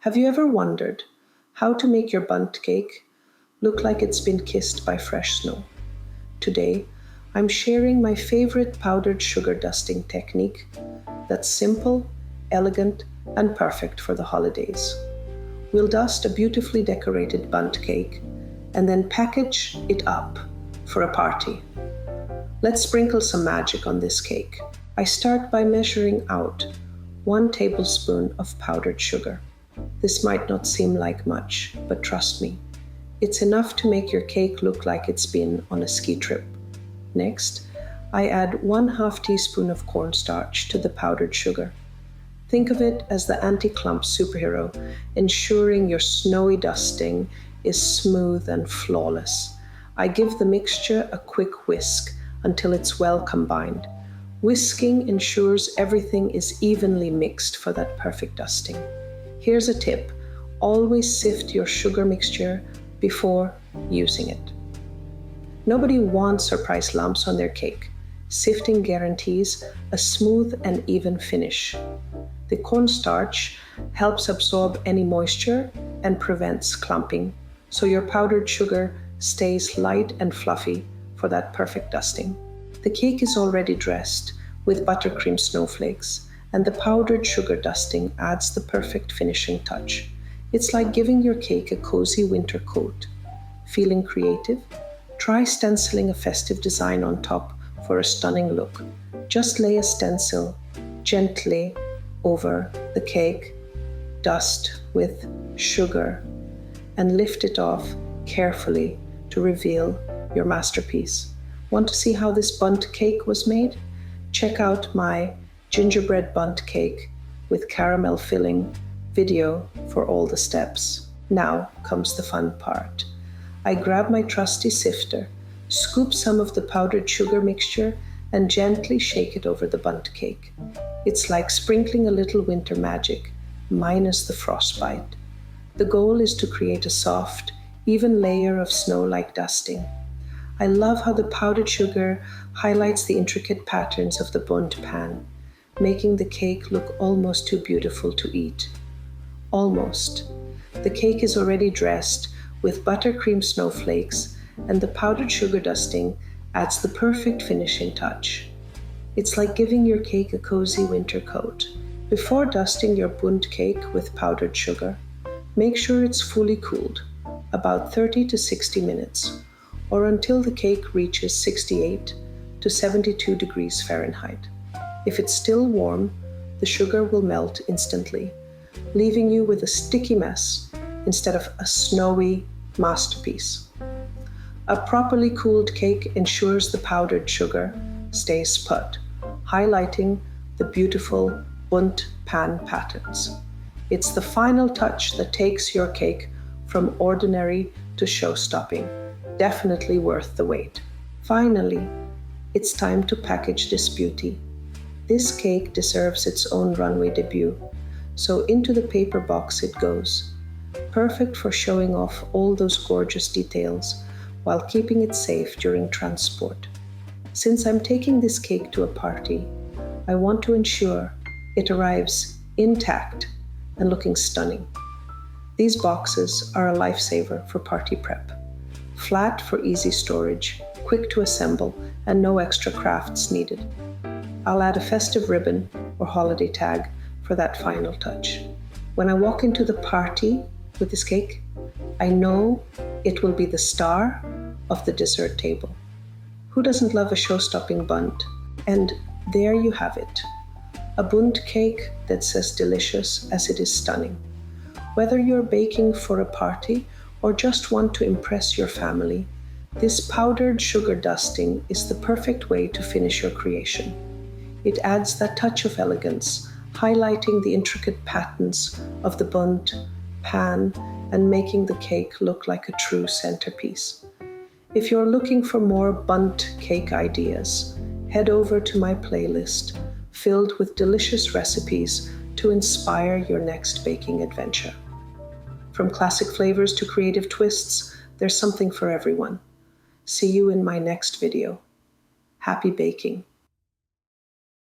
Have you ever wondered how to make your bundt cake look like it's been kissed by fresh snow? Today, I'm sharing my favorite powdered sugar dusting technique that's simple, elegant, and perfect for the holidays. We'll dust a beautifully decorated bundt cake and then package it up for a party. Let's sprinkle some magic on this cake. I start by measuring out 1 tablespoon of powdered sugar. This might not seem like much, but trust me, it's enough to make your cake look like it's been on a ski trip. Next, I add 1/2 teaspoon of cornstarch to the powdered sugar. Think of it as the anti-clump superhero, ensuring your snowy dusting is smooth and flawless. I give the mixture a quick whisk until it's well combined. Whisking ensures everything is evenly mixed for that perfect dusting. Here's a tip: always sift your sugar mixture before using it. Nobody wants surprise lumps on their cake. Sifting guarantees a smooth and even finish. The cornstarch helps absorb any moisture and prevents clumping, so your powdered sugar stays light and fluffy for that perfect dusting. The cake is already dressed with buttercream snowflakes, and the powdered sugar dusting adds the perfect finishing touch. It's like giving your cake a cozy winter coat. Feeling creative? Try stenciling a festive design on top for a stunning look. Just lay a stencil gently over the cake, dust with sugar, and lift it off carefully to reveal your masterpiece. Want to see how this bundt cake was made? Check out my gingerbread bundt cake with caramel filling video for all the steps. Now comes the fun part. I grab my trusty sifter, scoop some of the powdered sugar mixture, and gently shake it over the bundt cake. It's like sprinkling a little winter magic, minus the frostbite. The goal is to create a soft, even layer of snow-like dusting. I love how the powdered sugar highlights the intricate patterns of the Bundt pan, making the cake look almost too beautiful to eat. Almost. The cake is already dressed with buttercream snowflakes, and the powdered sugar dusting adds the perfect finishing touch. It's like giving your cake a cozy winter coat. Before dusting your Bundt cake with powdered sugar, make sure it's fully cooled, about 30 to 60 minutes, or until the cake reaches 68 to 72 degrees Fahrenheit. If it's still warm, the sugar will melt instantly, leaving you with a sticky mess instead of a snowy masterpiece. A properly cooled cake ensures the powdered sugar stays put, highlighting the beautiful Bundt pan patterns. It's the final touch that takes your cake from ordinary to show-stopping. Definitely worth the wait. Finally, it's time to package this beauty. This cake deserves its own runway debut, so into the paper box it goes. Perfect for showing off all those gorgeous details while keeping it safe during transport. Since I'm taking this cake to a party, I want to ensure it arrives intact and looking stunning. These boxes are a lifesaver for party prep. Flat for easy storage, quick to assemble, and no extra crafts needed. I'll add a festive ribbon or holiday tag for that final touch. When I walk into the party with this cake, I know it will be the star of the dessert table. Who doesn't love a show-stopping bundt? And there you have it, a bundt cake that's as delicious as it is stunning. Whether you're baking for a party or just want to impress your family, this powdered sugar dusting is the perfect way to finish your creation. It adds that touch of elegance, highlighting the intricate patterns of the Bundt pan and making the cake look like a true centerpiece. If you're looking for more bundt cake ideas, head over to my playlist filled with delicious recipes to inspire your next baking adventure. From classic flavors to creative twists, there's something for everyone. See you in my next video. Happy baking!